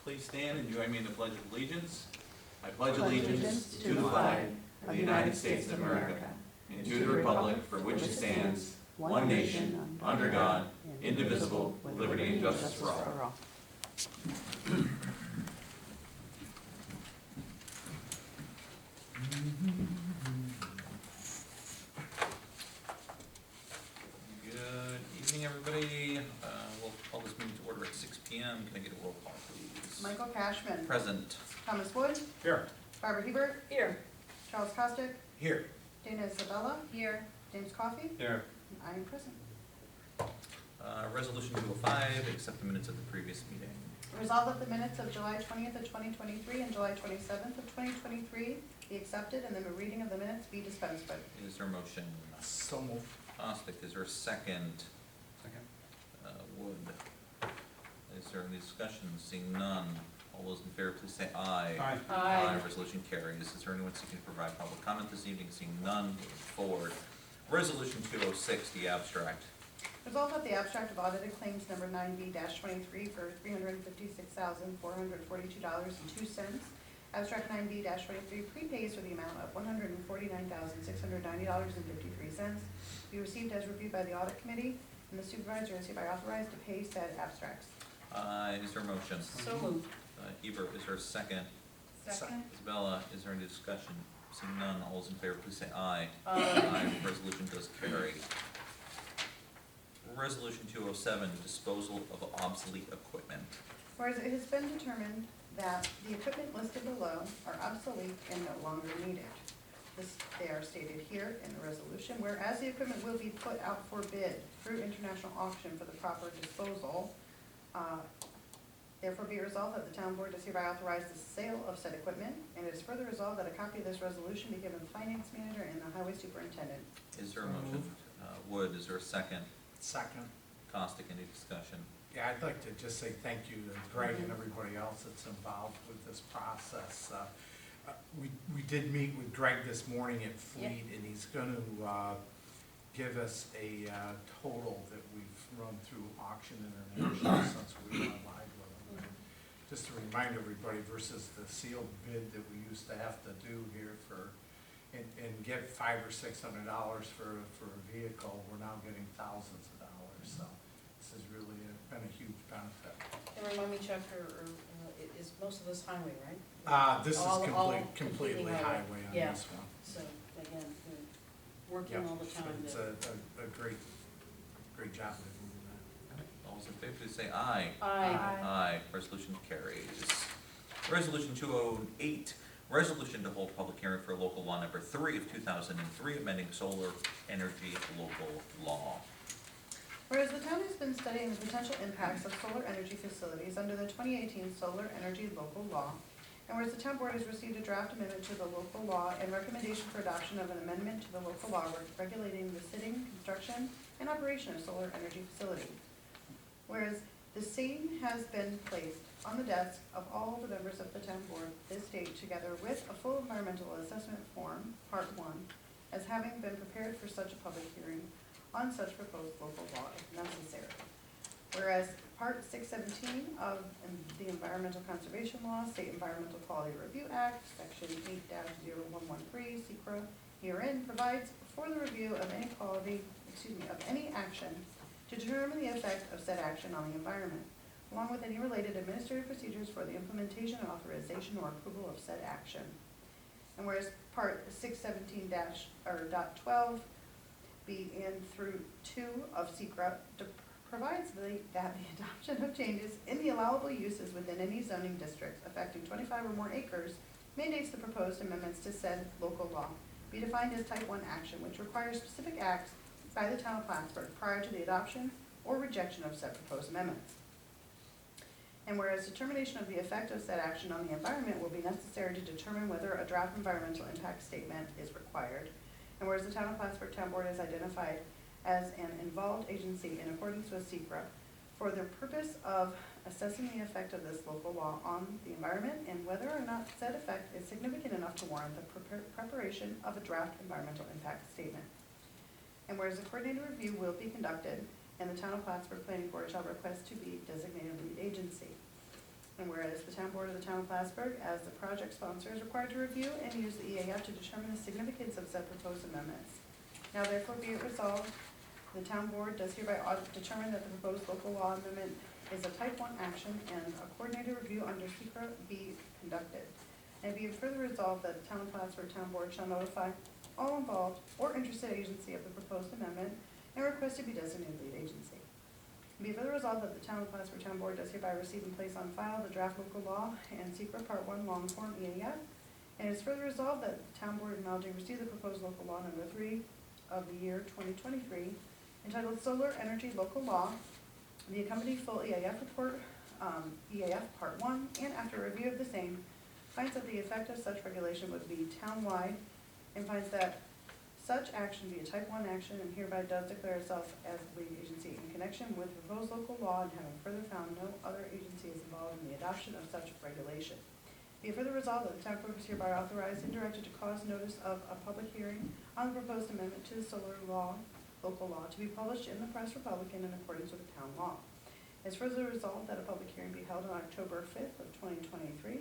Please stand and join me in the Pledge of Allegiance. I pledge allegiance to the flag of the United States of America and to the republic for which it stands, one nation, under God, indivisible, with liberty and justice for all. Good evening, everybody. We'll call this meeting to order at 6 p.m. Can I get a roll call, please? Michael Cashman. Present. Thomas Wood. Here. Barbara Hebert. Here. Charles Costick. Here. Dana Isabella. Here. James Coffey. Here. And I am present. Resolution 205, accept the minutes of the previous meeting. Resolved that the minutes of July 20th of 2023 and July 27th of 2023 be accepted and the reading of the minutes be dispensed with. Is there a motion? So moved. Costick, is there a second? Second. Wood. Is there any discussion? Seeing none. All those in favor, please say aye. Aye. Aye. Resolution carries. Is there anyone seeking to provide public comment this evening? Seeing none, moving forward. Resolution 206, the abstract. Resolved that the abstract of audited claims number 9B-23 for $356,442.02. Abstract 9B-23 prepays for the amount of $149,690.53 be received as reviewed by the audit committee, and the supervisor is hereby authorized to pay said abstracts. Is there a motion? So moved. Hebert, is there a second? Second. Isabella, is there any discussion? Seeing none, all those in favor, please say aye. Aye. Resolution does carry. Resolution 207, disposal of obsolete equipment. Whereas it has been determined that the equipment listed below are obsolete and no longer needed. They are stated here in the resolution, whereas the equipment will be put out for bid through international auction for the proper disposal. Therefore be resolved that the town board does hereby authorize the sale of said equipment, and it is further resolved that a copy of this resolution be given the finance manager and the highway superintendent. Is there a motion? Wood, is there a second? Second. Costick, any discussion? Yeah, I'd like to just say thank you to Greg and everybody else that's involved with this process. We did meet with Greg this morning at Fleet, and he's going to give us a total that we've run through Auction International since we went live with them. Just to remind everybody, versus the sealed bid that we used to have to do here for and get $500 or $600 for a vehicle, we're now getting thousands of dollars. So this has really been a huge benefit. And remind me, Chuck, is most of this highway, right? This is All completely highway on Yeah. this one. So, again, we're working Yep. all the time. It's to- a great job of doing that. All those in favor, please say aye. Aye. Aye. Resolution carries. Resolution 208, resolution to hold public hearing for local law number 3 of 2003, amending solar energy local law. Whereas the town has been studying the potential impacts of solar energy facilities under the 2018 Solar Energy Local Law, and whereas the town board has received a draft amendment to the local law and recommendation for adoption of an amendment to the local law regulating the sitting, construction, and operation of solar energy facility. Whereas the same has been placed on the desk of all the members of the town board this date, together with a full environmental assessment form, part 1, as having been prepared for such a public hearing on such proposed local law if necessary. Whereas Part 617 of the Environmental Conservation Law, State Environmental Quality Review Act, Section 8-0113, SECRA, herein provides for the review of any any action to determine the effect of said action on the environment, along with any related administrative procedures for the implementation and authorization or approval of said action. And whereas Part 617-12 B and through 2 of SECRA provides that the adoption of changes in the allowable uses within any zoning districts affecting 25 or more acres mandates the proposed amendments to said local law be defined as type 1 action, which requires specific acts by the town of Plattsburgh prior to the adoption or rejection of said proposed amendments. And whereas determination of the effect of said action on the environment will be necessary to determine whether a draft environmental impact statement is required, and whereas the town of Plattsburgh Town Board is identified as an involved agency in accordance with SECRA for the purpose of assessing the effect of this local law on the environment and whether or not said effect is significant enough to warrant the preparation of a draft environmental impact statement. And whereas a coordinated review will be conducted and the town of Plattsburgh Planning Board shall request to be designated lead agency. And whereas the town board of the town of Plattsburgh, as the project sponsor, is required to review and use the EAF to determine the significance of said proposed amendments. Now therefore be it resolved, the town board does hereby determine that the proposed local law amendment is a type 1 action and a coordinated review under secret be conducted. And be it further resolved that the town of Plattsburgh Town Board shall notify all involved or interested agency of the proposed amendment and request to be designated lead agency. Be it further resolved that the town of Plattsburgh Town Board does hereby receive and place on file the draft local law and secret part 1 long form EAF. And it is further resolved that the town board acknowledging receipt of the proposed local law number 3 of the year 2023 entitled Solar Energy Local Law, the accompanied full EAF report, EAF part 1, and after review of the same, finds that the effect of such regulation would be town-wide and finds that such action be a type 1 action and hereby does declare itself as the lead agency in connection with the proposed local law and having further found no other agency is involved in the adoption of such regulation. Be it further resolved that the town clerk is hereby authorized and directed to cause notice of a public hearing on the proposed amendment to the solar law, local law, to be published in the Press Republican in accordance with the town law. It is further resolved that a public hearing be held on October 5th of 2023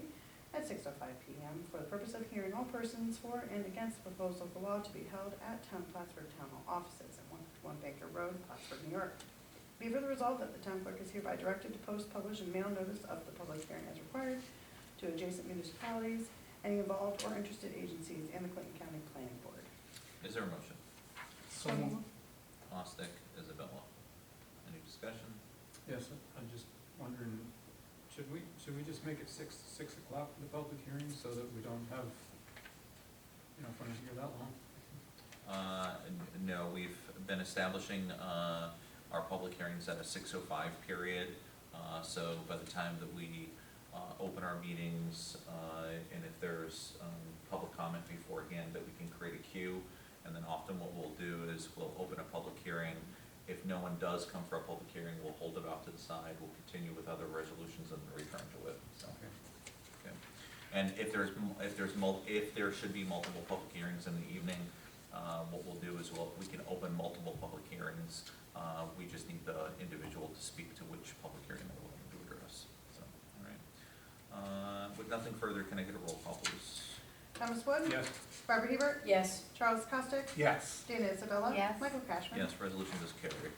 at 6:05 p.m. for the purpose of hearing all persons for and against the proposed local law to be held at Town Plattsburgh Town Hall offices at 151 Baker Road, Plattsburgh, New York. Be further resolved that the town clerk is hereby directed to post, publish, and mail notice of the public hearing as required to adjacent municipalities, any involved or interested agencies, and the Clinton County Planning Board. Is there a motion? So moved. Ostick, Isabella. Any discussion? Yes, I'm just wondering, should we just make it six o'clock for the public hearing so that we don't have, if we're not here that long? No, we've been establishing our public hearings at a 6:05 period. So by the time that we open our meetings, and if there's public comment beforehand, that we can create a queue. And then often what we'll do is we'll open a public hearing. If no one does come for a public hearing, we'll hold it off to the side. We'll continue with other resolutions and return to it. So, okay. And if there should be multiple public hearings in the evening, what we'll do is we can open multiple public hearings. We just need the individual to speak to which public hearing they're willing to address. So, all right. With nothing further, can I get a roll call, please? Thomas Wood? Yes. Barbara Hebert? Yes. Charles Costick? Yes. Dana Isabella? Yes. Michael Cashman? Yes, resolution is carried.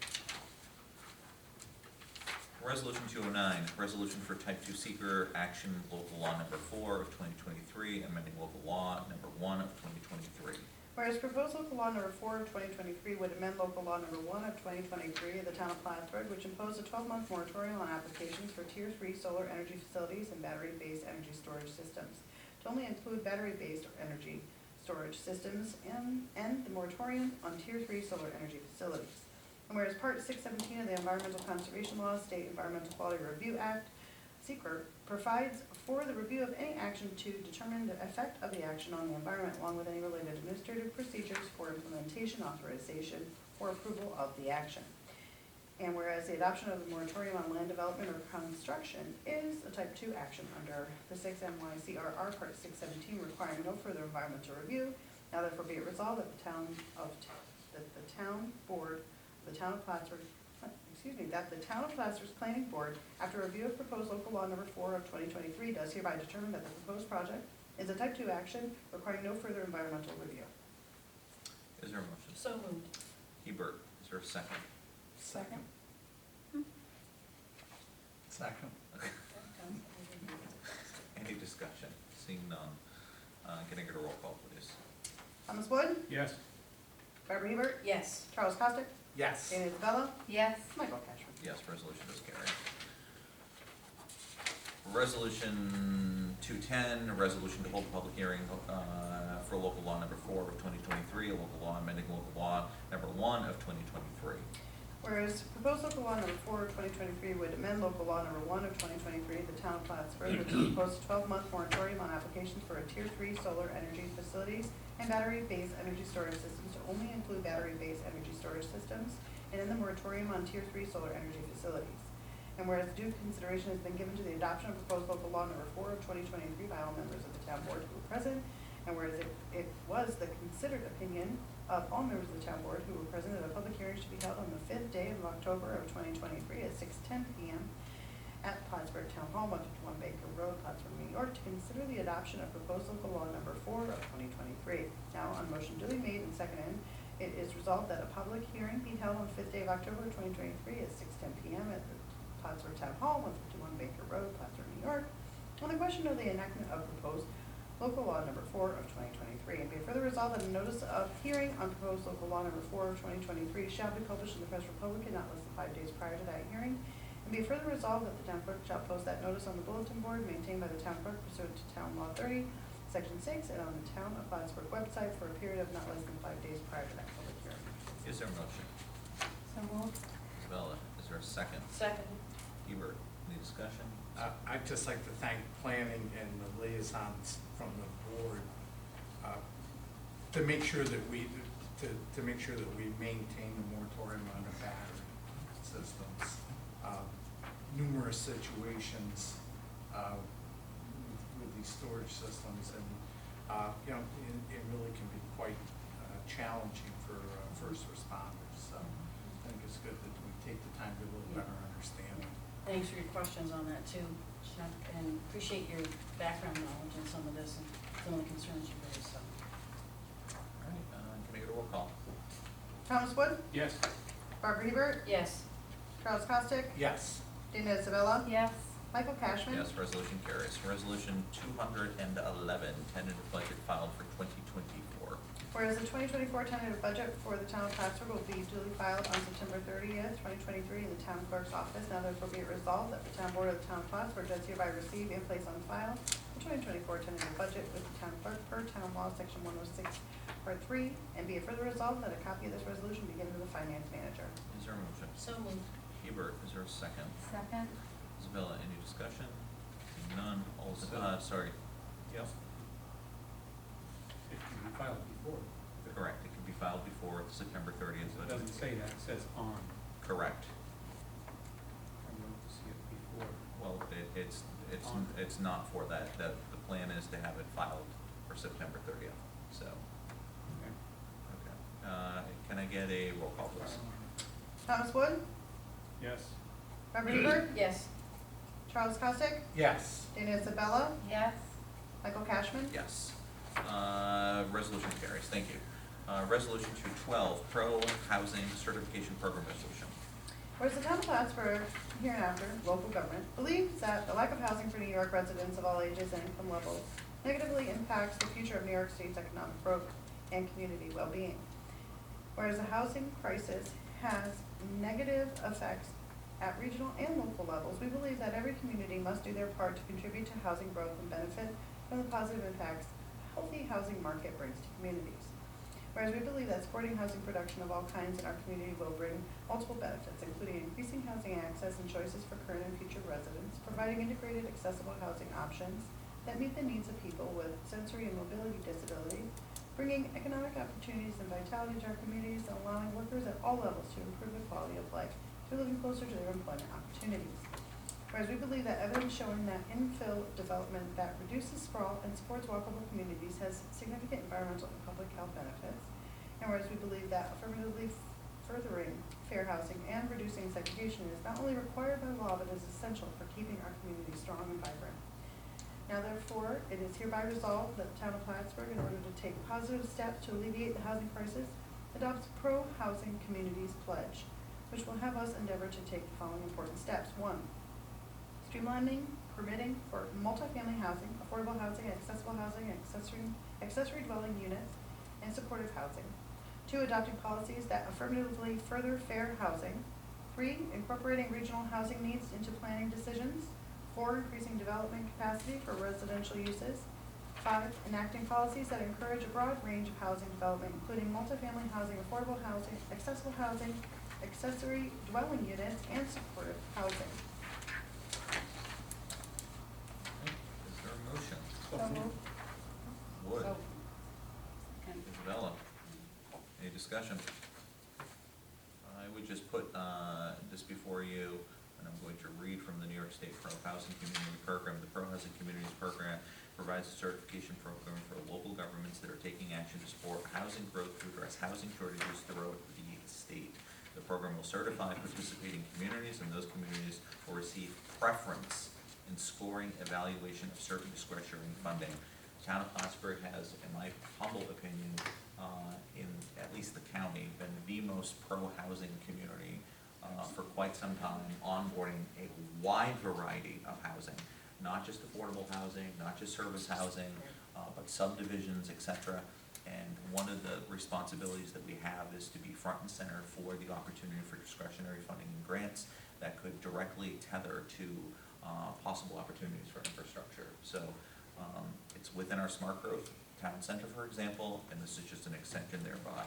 Resolution 209, resolution for type 2 seeker action local law number 4 of 2023, amending local law number 1 of 2023. Whereas proposed local law number 4 of 2023 would amend local law number 1 of 2023 of the town of Plattsburgh, which imposed a 12-month moratorium on applications for Tier 3 solar energy facilities and battery-based energy storage systems to only include battery-based energy storage systems and the moratorium on Tier 3 solar energy facilities. And whereas Part 617 of the Environmental Conservation Law, State Environmental Quality Review Act, SECRE, provides for the review of any action to determine the effect of the action on the environment, along with any related administrative procedures for implementation, authorization, or approval of the action. And whereas the adoption of the moratorium on land development or construction is a type 2 action under the 6 NYCRR Part 617, requiring no further environmental review, now therefore be it resolved that the town board of the town of Plattsburgh, that the town of Plattsburgh's planning board, after review of proposed local law number 4 of 2023, does hereby determine that the proposed project is a type 2 action requiring no further environmental review. Is there a motion? So moved. Hebert, is there a second? Second. Second. Any discussion? Seeing none. Can I get a roll call, please? Thomas Wood? Yes. Barbara Hebert? Yes. Charles Costick? Yes. Dana Isabella? Yes. Michael Cashman? Yes, resolution is carried. Resolution 210, a resolution to hold a public hearing for local law number 4 of 2023, a local law amending local law number 1 of 2023. Whereas proposed local law number 4 of 2023 would amend local law number 1 of 2023, the town of Plattsburgh, which proposed a 12-month moratorium on applications for a Tier 3 solar energy facilities and battery-based energy storage systems to only include battery-based energy storage systems, and in the moratorium on Tier 3 solar energy facilities. And whereas due consideration has been given to the adoption of proposed local law number 4 of 2023 by all members of the town board who were present, and whereas it was the considered opinion of all members of the town board who were present that a public hearing should be held on the 5th day of October of 2023 at 6:10 p.m. at Plattsburgh Town Hall, 151 Baker Road, Plattsburgh, New York, to consider the adoption of proposed local law number 4 of 2023. Now, on motion duly made and seconded, it is resolved that a public hearing be held on the 5th day of October 2023 at 6:10 p.m. at the Plattsburgh Town Hall, 151 Baker Road, Plattsburgh, New York, on the question of the enactment of proposed local law number 4 of 2023. And be it further resolved that a notice of hearing on proposed local law number 4 of 2023 shall be published in the Press Republican not less than 5 days prior to that hearing. And be it further resolved that the town clerk shall post that notice on the bulletin board maintained by the town clerk pursuant to Town Law 30, Section 6, and on the Town of Plattsburgh website for a period of not less than 5 days prior to that public hearing. Is there a motion? So moved. Isabella, is there a second? Second. Hebert, any discussion? I'd just like to thank planning and the liaisons from the board to make sure that we maintain the moratorium on the battery systems. Numerous situations with these storage systems, and it really can be quite challenging for first responders. So I think it's good that we take the time to really better understand it. Thanks for your questions on that too, Chuck, and appreciate your background knowledge on some of this and some of the concerns you raised, so. All right, can we get a roll call? Thomas Wood, Yes. Barbara Hebert, Yes. Charles Costick, Yes. Dana Isabella, Yes. Michael Cashman. Yes, resolution carries. Resolution 211, tentative budget filed for 2024. Whereas the 2024 tentative budget for the town of Plattsburgh will be duly filed on September 30th, 2023 in the town clerk's office. Now therefore be it resolved that the town board of the town of Plattsburgh does hereby receive and place on file the 2024 tentative budget with the town clerk per town law section 106 part 3. And be it further resolved that a copy of this resolution be given to the finance manager. Is there a motion? So moved. Hebert, is there a second? Second. Isabella, any discussion? Seeing none, all, sorry. Yes. It can be filed before. Correct, it can be filed before September 30th. It doesn't say that, it says on. Correct. I want to see it before. Well, On. it's not for that. The plan is to have it filed for September 30th, so, Okay. okay. Can I get a roll call, please? Thomas Wood, Yes. Barbara Hebert, Yes. Charles Costick, Yes. Dana Isabella, Yes. Michael Cashman. Yes. Resolution carries, thank you. Resolution 212, Pro Housing Certification Program Resolution. Whereas the town of Plattsburgh, hereinafter, local government, believes that the lack of housing for New York residents of all ages and income levels negatively impacts the future of New York State's economic growth and community well-being. Whereas the housing crisis has negative effects at regional and local levels, we believe that every community must do their part to contribute to housing growth and benefit from the positive impacts a healthy housing market brings to communities. Whereas we believe that supporting housing production of all kinds in our community will bring multiple benefits, including increasing housing access and choices for current and future residents, providing integrated, accessible housing options that meet the needs of people with sensory and mobility disabilities, bringing economic opportunities and vitality to our communities, and allowing workers at all levels to improve the quality of life through living closer to their employment opportunities. Whereas we believe that evidence showing that infill development that reduces sprawl and supports walkable communities has significant environmental and public health benefits. And whereas we believe that affirmatively furthering fair housing and reducing segregation is not only required by law, but is essential for keeping our community strong and vibrant. Now therefore, it is hereby resolved that the town of Plattsburgh, in order to take positive steps to alleviate the housing crisis, adopts pro-housing communities pledge, which will have us endeavor to take the following important steps. 1, streamlining permitting for multifamily housing, affordable housing, accessible housing, accessory dwelling units, and supportive housing. 2, adopting policies that affirmatively further fair housing. 3, incorporating regional housing needs into planning decisions. 4, increasing development capacity for residential uses. 5, enacting policies that encourage a broad range of housing development, including multifamily housing, affordable housing, accessible housing, accessory dwelling units, and supportive housing. Is there a motion? So moved. Wood, So. Isabella, any discussion? I would just put this before you, and I'm going to read from the New York State Pro Housing Community Program. The Pro Housing Communities Program provides a certification program for local governments that are taking action to support housing growth to address housing shortages throughout the state. The program will certify participating communities, and those communities will receive preference in scoring evaluation of certain discretionary funding. The town of Plattsburgh has, in my humble opinion, in at least the county, been the most pro-housing community for quite some time, onboarding a wide variety of housing, not just affordable housing, not just service housing, but subdivisions, etc. And one of the responsibilities that we have is to be front and center for the opportunity for discretionary funding and grants that could directly tether to possible opportunities for infrastructure. So it's within our smart growth town center, for example, and this is just an extension thereby.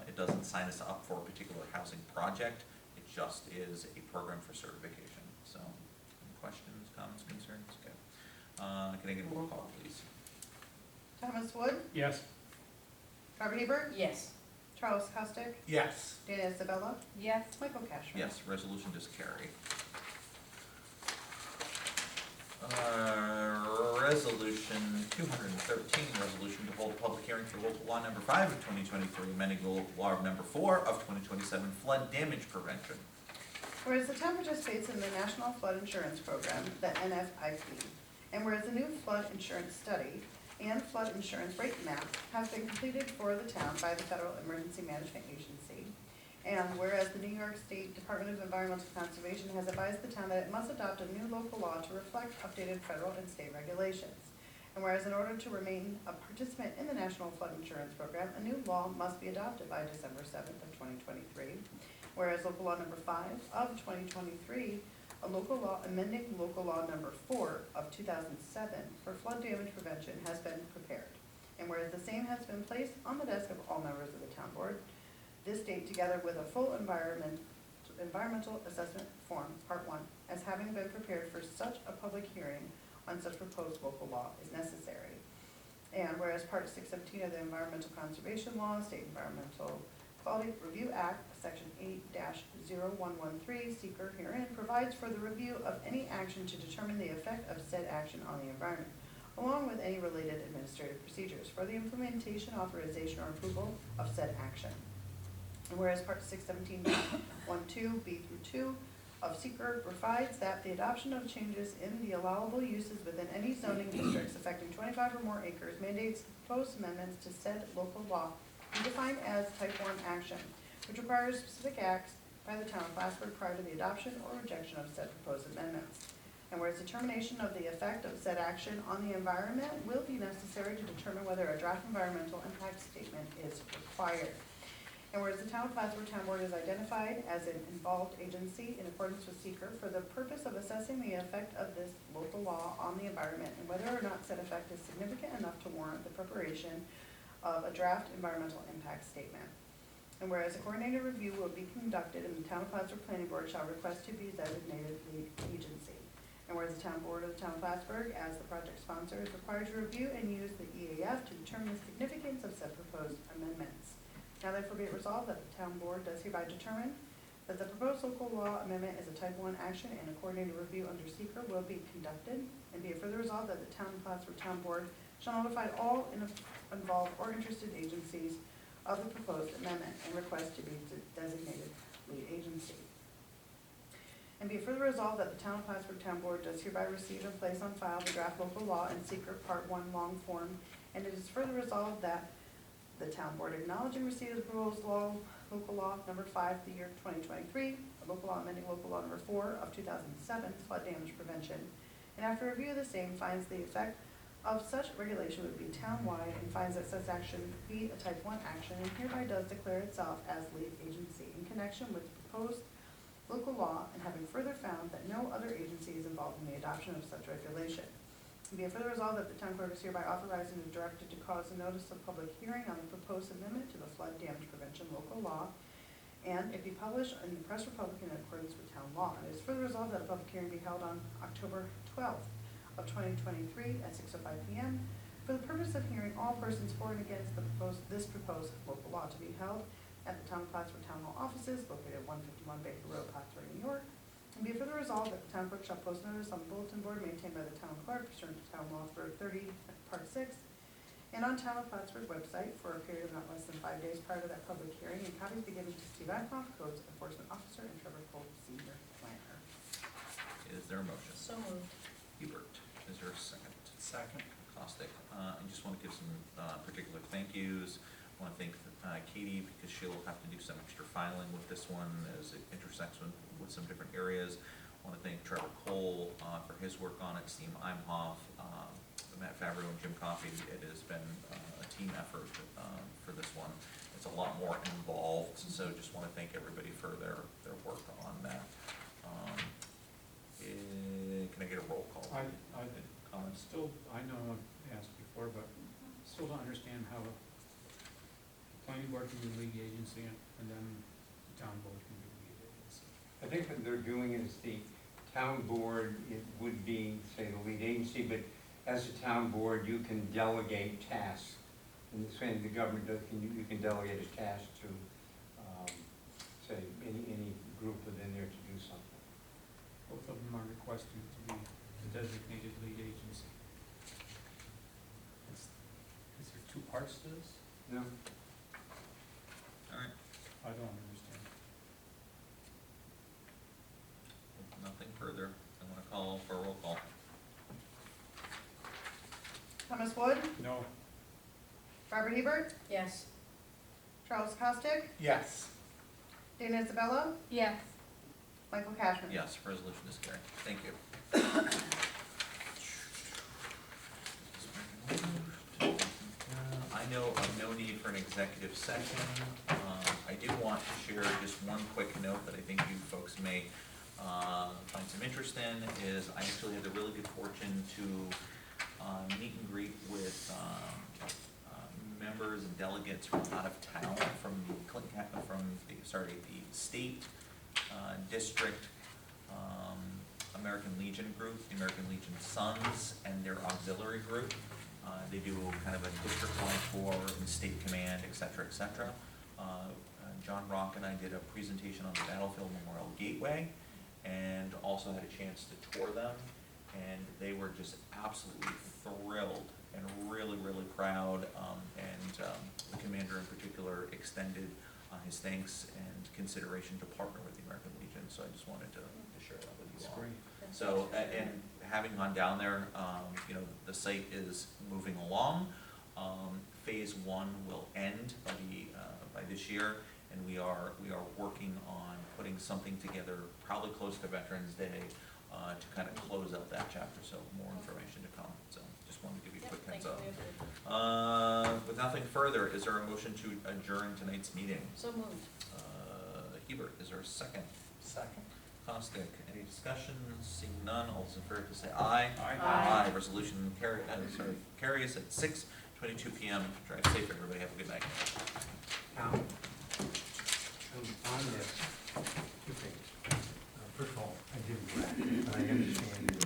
It doesn't sign us up for a particular housing project, it just is a program for certification. So, any questions, comments, concerns? Okay. Can I get a roll call, please? Thomas Wood, Yes. Barbara Hebert, Yes. Charles Costick, Yes. Dana Isabella, Yes. Michael Cashman. Yes, resolution does carry. Resolution 213, resolution to hold a public hearing for local law number 5 of 2023, amending local law number 4 of 2027, flood damage prevention. Whereas the town participates in the National Flood Insurance Program, the NFIP, and whereas the new flood insurance study and flood insurance rate map have been completed for the town by the Federal Emergency Management Agency, and whereas the New York State Department of Environmental Conservation has advised the town that it must adopt a new local law to reflect updated federal and state regulations. And whereas in order to remain a participant in the National Flood Insurance Program, a new law must be adopted by December 7th of 2023. Whereas local law number 5 of 2023, a local law amending local law number 4 of 2007 for flood damage prevention has been prepared. And whereas the same has been placed on the desk of all members of the town board, this date, together with a full environmental assessment form, part 1, as having been prepared for such a public hearing on such proposed local law is necessary. And whereas part 617 of the Environmental Conservation Law, State Environmental Quality Review Act, section 8-0113, seeker herein provides for the review of any action to determine the effect of said action on the environment, along with any related administrative procedures for the implementation, authorization, or approval of said action. And whereas part 617.12 B through 2 of seeker provides that the adoption of changes in the allowable uses within any zoning districts affecting 25 or more acres mandates proposed amendments to said local law be defined as type 1 action, which requires specific acts by the town of Plattsburgh prior to the adoption or rejection of said proposed amendments. And whereas determination of the effect of said action on the environment will be necessary to determine whether a draft environmental impact statement is required. And whereas the town of Plattsburgh Town Board is identified as an involved agency in accordance with seeker for the purpose of assessing the effect of this local law on the environment and whether or not said effect is significant enough to warrant the preparation of a draft environmental impact statement. And whereas a coordinated review will be conducted and the town of Plattsburgh Planning Board shall request to be designated lead agency. And whereas the town board of the town of Plattsburgh, as the project sponsor, is required to review and use the EAF to determine the significance of said proposed amendments. Now therefore be it resolved that the town board does hereby determine that the proposed local law amendment is a type 1 action and a coordinated review under seeker will be conducted. And be it further resolved that the town of Plattsburgh Town Board shall notify all involved or interested agencies of the proposed amendment and request to be designated lead agency. And be it further resolved that the town of Plattsburgh Town Board does hereby receive and place on file the draft local law and seeker part 1 long form, and it is further resolved that the town board acknowledging receipt of the proposed local law number 5, the year 2023, a local law amending local law number 4 of 2007, flood damage prevention, and after review of the same finds the effect of such regulation would be town-wide and finds that such action be a type 1 action and hereby does declare itself as lead agency in connection with the proposed local law and having further found that no other agency is involved in the adoption of such regulation. And be it further resolved that the town clerk is hereby authorized and directed to cause a notice of public hearing on the proposed amendment to the flood damage prevention local law, and it be published in the Press Republic in accordance with town law. And it is further resolved that a public hearing be held on October 12th of 2023 at 6:05 p.m. for the purpose of hearing all persons for and against this proposed local law to be held at the town of Plattsburgh Town Hall offices located at 151 Baker Road, Plattsburgh, New York. And be it further resolved that the town clerk shall post notice on the bulletin board maintained by the town clerk pursuant to town law for 30, part 6, and on town of Plattsburgh website for a period of not less than 5 days prior to that public hearing, and copies be given to Steve Adcock, Codes Enforcement Officer, and Trevor Cole, Senior Planner. Is there a motion? So moved. Hubert, is there a second? Second. Caustic. I just want to give some particular thank yous. I want to thank Katie because she'll have to do some extra filing with this one as it intersects with some different areas. I want to thank Trevor Cole for his work on it, Steve Imhoff, Matt Favreau, and Jim Coffey. It has been a team effort for this one. It's a lot more involved, so just want to thank everybody for their work on that. Can I get a roll call? I Comments? still, I know I've asked before, but still don't understand how the planning board can be the lead agency and then the town board can be the lead agency. I think what they're doing is the town board, it would be, say, the lead agency, but as a town board, you can delegate tasks. And the same, the government does, you can delegate a task to, say, any group within there to do something. Both of them are requesting to be the designated lead agency. Is there two parts to this? No? All right, I don't understand. nothing further. I want to call for a roll call. Thomas Wood, No, Barbara Hebert, Yes. Charles Costick, Yes. Dana Isabella, Yes. Michael Cashman. Yes, resolution is carried. Thank you. I know of no need for an executive session. I do want to share just one quick note that I think you folks may find some interest in, is I actually had the really good fortune to meet and greet with members and delegates from out of town, from the state, district, American Legion group, the American Legion Sons, and their auxiliary group. They do kind of a district-wide tour and state command, et cetera, et cetera. John Rock and I did a presentation on the Battlefield Memorial Gateway, and also had a chance to tour them, and they were just absolutely thrilled and really, really proud, and the commander in particular extended his thanks and consideration to partner with the American Legion, so I just wanted to share that with you that's all. great. So, and having gone down there, the site is moving along. Phase 1 will end by this year, and we are working on putting something together, probably close to Veterans Day, to kind of close out that chapter, so more information to come. So just wanted to give you a quick Thank heads you. up. With nothing further, is there a motion to adjourn tonight's meeting? So moved. Hebert, is there a second? Second. Caustic, any discussion? Seeing none, all those in favor, please say aye. Aye. Resolution carries at 6:22 PM. Drive safe, everybody, have a good night. Now, on this, two things. First of all, I didn't, but I understand